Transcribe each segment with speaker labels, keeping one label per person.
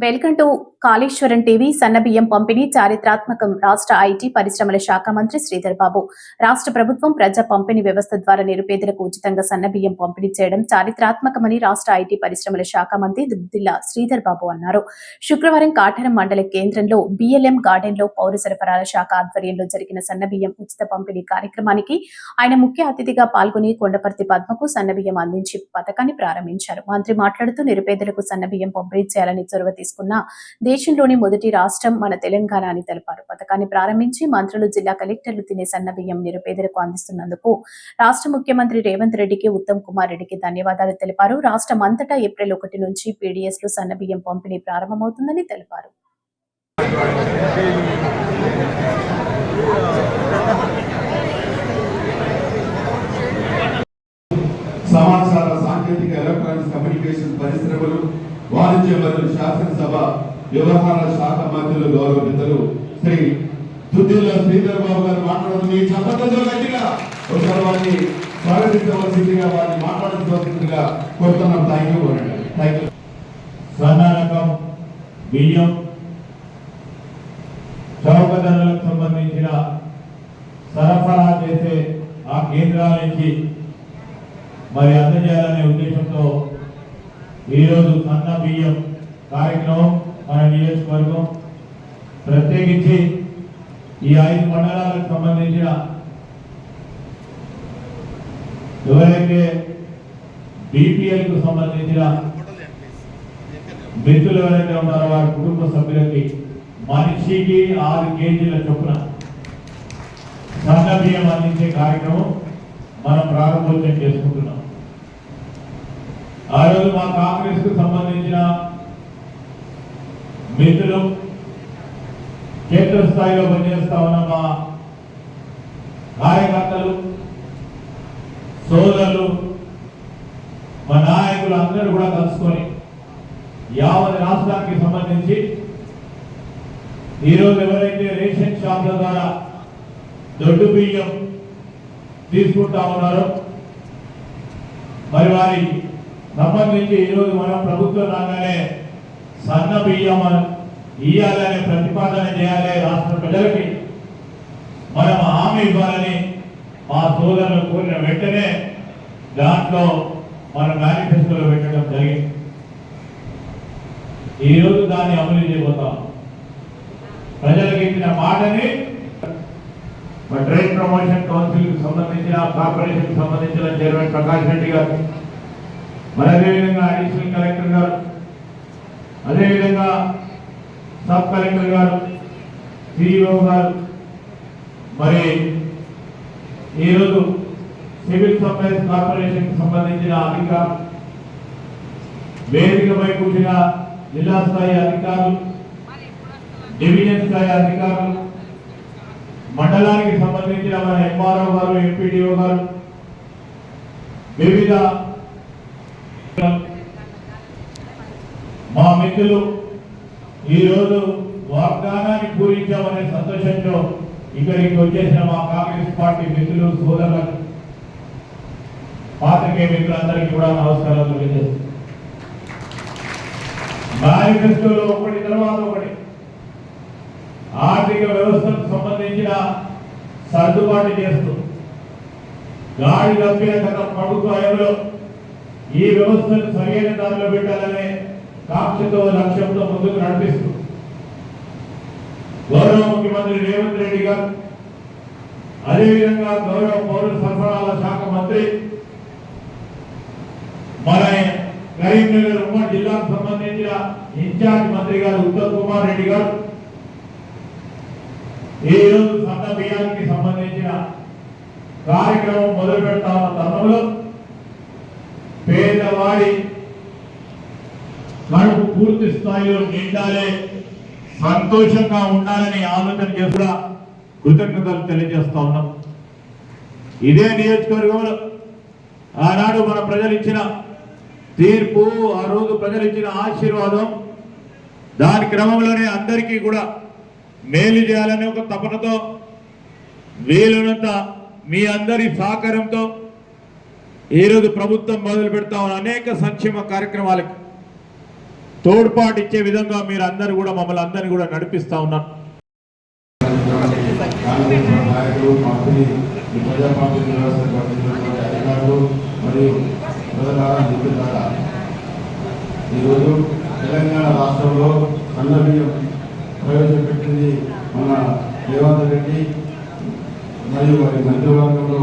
Speaker 1: Welcome to Kaleshwaram TV. సన్నబియ్యం పంపిణీ చారిత్రాత్మకం. రాష్ట్ర ఐటీ పరిశ్రమల శాఖ మంత్రి శ్రీధర్ బాబు. రాష్ట్ర ప్రభుత్వం ప్రజా పంపిణీ వ్యవస్థ ద్వారా నిరుపేదలకు ఉచితంగా సన్నబియ్యం పంపిణీ చేయడం చారిత్రాత్మకమని రాష్ట్ర ఐటీ పరిశ్రమల శాఖ మంత్రి దుద్దిల్ల శ్రీధర్ బాబు అన్నారు. శుక్రవారం కాఠారం మండల కేంద్రంలో బిఎల్ఎం గార్డెన్ లో పౌర సరఫరాల శాఖ ఆధ్వర్యంలో జరిగిన సన్నబియ్యం ఉచిత పంపిణీ కార్యక్రమానికి ఆయన ముఖ్య అతిథిగా పాల్గొని కొండపర్తి పద్మకు సన్నబియ్యం అందించి పథకాన్ని ప్రారంభించారు. మంత్రి మాట్లాడుతూ నిరుపేదలకు సన్నబియ్యం పంపిణీ చేయాలని చొరవ తీసుకున్న దేశంలోని మొదటి రాష్ట్రం మన తెలంగాణ అని తెలిపారు. పథకాన్ని ప్రారంభించి మంత్రులు, జిల్లా కలెక్టర్లు తినే సన్నబియ్యం నిరుపేదలకు అందిస్తున్నందుకు రాష్ట్ర ముఖ్యమంత్రి రేవంత్ రెడ్డికి, ఉత్తమ్ కుమార్ రెడ్డికి ధన్యవాదాలు తెలిపారు. రాష్ట్రం అంతటా ఏప్రిల్ 1 నుంచి పీడీఎస్ లో సన్నబియ్యం పంపిణీ ప్రారంభమవుతుందని తెలిపారు.
Speaker 2: సమాచార సాంకేతిక ఎలక్ట్రానిక్స్ కమ్యూనికేషన్ పరిశ్రమలు, వాణిజ్య మరియు శాసనసభ వ్యవహారాల శాఖ మంత్రులు గౌరవ పెద్దలు శ్రీ దుద్దిల్ల శ్రీధర్ బాబు గారు మాట్లాడుతూ ఈ చప్పట్లతో గట్టిగా ఒకసారి వారిని స్వాగతించవలసిందిగా, వారిని మాట్లాడించవలసిందిగా కోరుతున్నాం. Thank you.
Speaker 3: సన్నరకం బియ్యం చౌక ధరలకు సంబంధించిన సరఫరా చేసే ఆ కేంద్రాల నుంచి మరి అందజేయాలనే ఉద్దేశంతో ఈరోజు సన్న బియ్యం కార్యక్రమం మన నియోజకవర్గం, ప్రత్యేకించి ఈ 5 మండలాలకు సంబంధించిన ఎవరైతే బీపీఎల్ కు సంబంధించిన మిత్రులు ఎవరైతే ఉన్నారో వారి కుటుంబ సభ్యులకి మనిషికి 6 కేజీల చొప్పున సన్న బియ్యం అందించే కార్యక్రమం మనం ప్రారంభోత్సవం చేసుకుంటున్నాం. ఆ రోజు మా కాంగ్రెస్ కు సంబంధించిన మిత్రులు, క్షేత్రస్థాయిలో పనిచేస్తా ఉన్న మా కార్యకర్తలు, సోదరులు, మా నాయకులు అందరూ కూడా కలుసుకొని యావత్ రాష్ట్రానికి సంబంధించి ఈరోజు ఎవరైతే రేషన్ షాపుల ద్వారా దొడ్డు బియ్యం తీసుకుంటా ఉన్నారో మరి వారి సంబంధించి ఈరోజు మనం ప్రభుత్వం రాగానే సన్న బియ్యం ఇయ్యాలనే ప్రతిపాదన చేయాలి, రాష్ట్ర ప్రజలకి మనం హామీ ఇవ్వాలని మా సోదరులు కోరిన వెంటనే దాంట్లో మన మేనిఫెస్టోలో పెట్టడం జరిగింది. ఈరోజు దాన్ని అమలు చేయబోతాం. ప్రజలకు ఇచ్చిన మాటని ట్రేడ్ ప్రమోషన్ కౌన్సిల్ కు సంబంధించిన, కార్పొరేషన్ కు సంబంధించిన చైర్మన్ ప్రకాష్ రెడ్డి గారు, మరి అదేవిధంగా అడిషనల్ కలెక్టర్ గారు, అదేవిధంగా సబ్ కలెక్టర్ గారు, సిఇఓ గారు, మరి ఈరోజు సివిల్ సప్లైస్ కార్పొరేషన్ కు సంబంధించిన అధికారులు, వేదికపై కూర్చున్న జిల్లా స్థాయి అధికారులు, డివిజన్ స్థాయి అధికారులు, మండలానికి సంబంధించిన మన ఎంఆర్ఓ గారు, ఎంపీడీఓ గారు, వివిధ మా మిత్రులు ఈరోజు వాగ్దానాన్ని పూరించామనే సంతోషంతో ఇక్కడికి వచ్చేసిన మా కాంగ్రెస్ పార్టీ మిత్రులు, సోదరులకు, పాత్రికేయ మిత్రులందరికీ కూడా నమస్కారాలు తెలియజేస్తున్నాను. మేనిఫెస్టోలో ఒకటి తర్వాత ఒకటి ఆర్థిక వ్యవస్థకు సంబంధించిన సర్దుబాటు చేస్తూ గాడి తప్పిన గత ప్రభుత్వ హయాంలో ఈ వ్యవస్థను సరైన దారిలో పెట్టాలనే కాంక్షతో, లక్ష్యంతో ముందుకు నడిపిస్తూ గౌరవ ముఖ్యమంత్రి రేవంత్ రెడ్డి గారు, అదేవిధంగా గౌరవ పౌర సరఫరాల శాఖ మంత్రి, మన కరీంనగర్ ఉమ్మడి జిల్లాకు సంబంధించిన ఇన్ఛార్జ్ మంత్రి గారు ఉత్తమ్ కుమార్ రెడ్డి గారు ఈ రోజు సన్న బియ్యానికి సంబంధించిన కార్యక్రమం మొదలు పెడతా ఉన్న తరుణంలో పేదవాడి కడుపు పూర్తి స్థాయిలో నిండాలే, సంతోషంగా ఉండాలని ఆలోచన చేస్తున్నా కృతజ్ఞతలు తెలియజేస్తా ఉన్నాం. ఇదే నియోజకవర్గంలో ఆనాడు మన ప్రజలు ఇచ్చిన తీర్పు, ఆ రోజు ప్రజలు ఇచ్చిన ఆశీర్వాదం, దాని క్రమంలోనే అందరికీ కూడా మేలు చేయాలనే ఒక తపనతో, వీలునంత మీ అందరి సహకారంతో ఈరోజు ప్రభుత్వం మొదలు పెడతా ఉన్న అనేక సంక్షేమ కార్యక్రమాలకు తోడ్పాటు ఇచ్చే విధంగా మీరు అందరూ కూడా మమ్మల్ని అందరినీ కూడా నడిపిస్తా ఉన్నారు.
Speaker 2: కాంగ్రెస్ నాయకులు, మంత్రి, ఈ ప్రజా పంపిణీ వ్యవస్థ పట్టించినటువంటి అధికారులు మరియు ప్రజలారా మిత్రులారా, ఈరోజు తెలంగాణ రాష్ట్రంలో సన్నబియ్యం ప్రవేశపెట్టింది మన రేవంత్ రెడ్డి మరియు వారి మంత్రివర్గంలో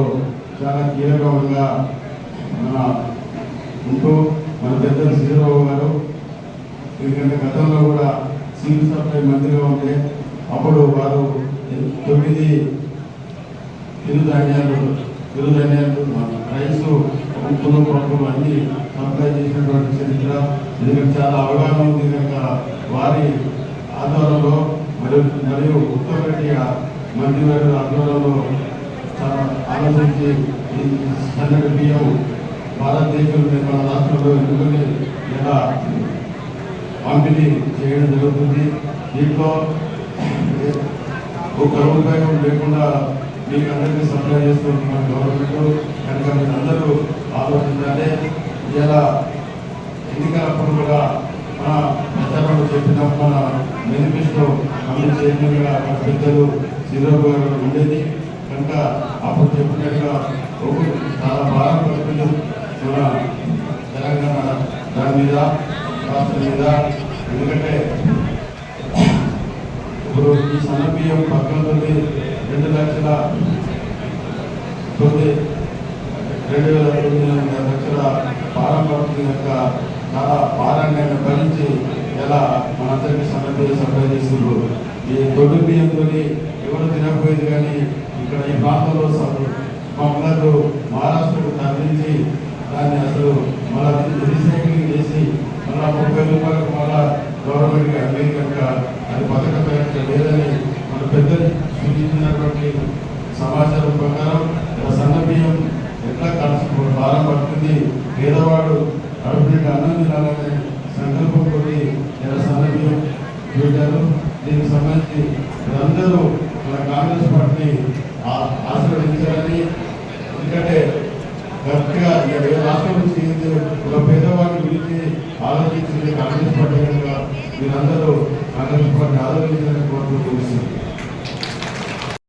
Speaker 2: చాలా కీలకంగా మన ఉంటూ మన పెద్దలు శ్రీరావు గారు, ఎందుకంటే గతంలో కూడా సివిల్ సప్లై మంత్రిగా ఉంటే అప్పుడు వారు 9 చిరుధాన్యాలు రైసు, ఉప్పులు, పప్పులు అన్ని సప్లై చేసినటువంటి చరిత్ర. ఎందుకంటే చాలా అవగాహన ఉంది కనుక వారి ఆధ్వర్యంలో మరియు ఉత్తరరెడ్డి మంత్రివర్గ ఆధ్వర్యంలో చాలా ఆలోచించి ఈ సన్నటి బియ్యం భారతదేశంలో మన రాష్ట్రంలో ఎన్నుకొని ఇలా పంపిణీ చేయడం జరుగుతుంది. దీంట్లో ఒక రూపాయి లేకుండా మీకు అందరికీ సప్లై చేస్తుంది మన గవర్నమెంట్ కనుక మీరు అందరూ ఆలోచించాలి. ఇలా ఎన్నికలప్పుడు కూడా మన ప్రచారంలో చెప్పినప్పుడు మన మేనిఫెస్టో అమలు చేయడంగా మన పెద్దలు శ్రీరావు గారు ఉండేది కనుక అప్పుడు చెప్పినట్టుగా చాలా భారం పడుతుంది మన తెలంగాణ దాని మీద, రాష్ట్రం మీద. ఎందుకంటే ఇప్పుడు ఈ సన్నబియ్యం పక్కన 2,09,000 భారం పడుతుంది కనుక చాలా భారాన్ని భరించి ఎలా మనందరికీ సన్నబియ్యం సప్లై చేస్తున్నారు. ఈ దొడ్డు బియ్యంతో ఎవరు తినకపోయేది, కానీ ఇక్కడ ఈ ప్రాంతంలో మమ్మల్ని మహారాష్ట్రకు తరలించి దాన్ని అసలు మళ్ళీ రీసైక్లింగ్ చేసి మళ్ళీ 30 రూపాయలకు మళ్ళీ గవర్నమెంట్కి అమ్మేది కనుక అది పథకం లేదని మన పెద్దలు సూచించినటువంటి సమాచారం ప్రకారం సన్నబియ్యం ఎట్లా ఖర్చు భారం పడుతుంది, పేదవాడు కడుపుకి అన్నం తినాలనే సంకల్పంతో సన్నబియ్యం పెట్టారు. దీనికి సంబంధించి అందరూ మన కాంగ్రెస్ పార్టీని ఆశీర్వదించాలని, ఎందుకంటే కరెక్ట్గా రాష్ట్రం నుంచి ఒక పేదవాడి గురించి ఆలోచించింది కాంగ్రెస్ పార్టీ కనుక మీరందరూ కాంగ్రెస్ పార్టీ ఆలోచించాలని కోరుకుంటూ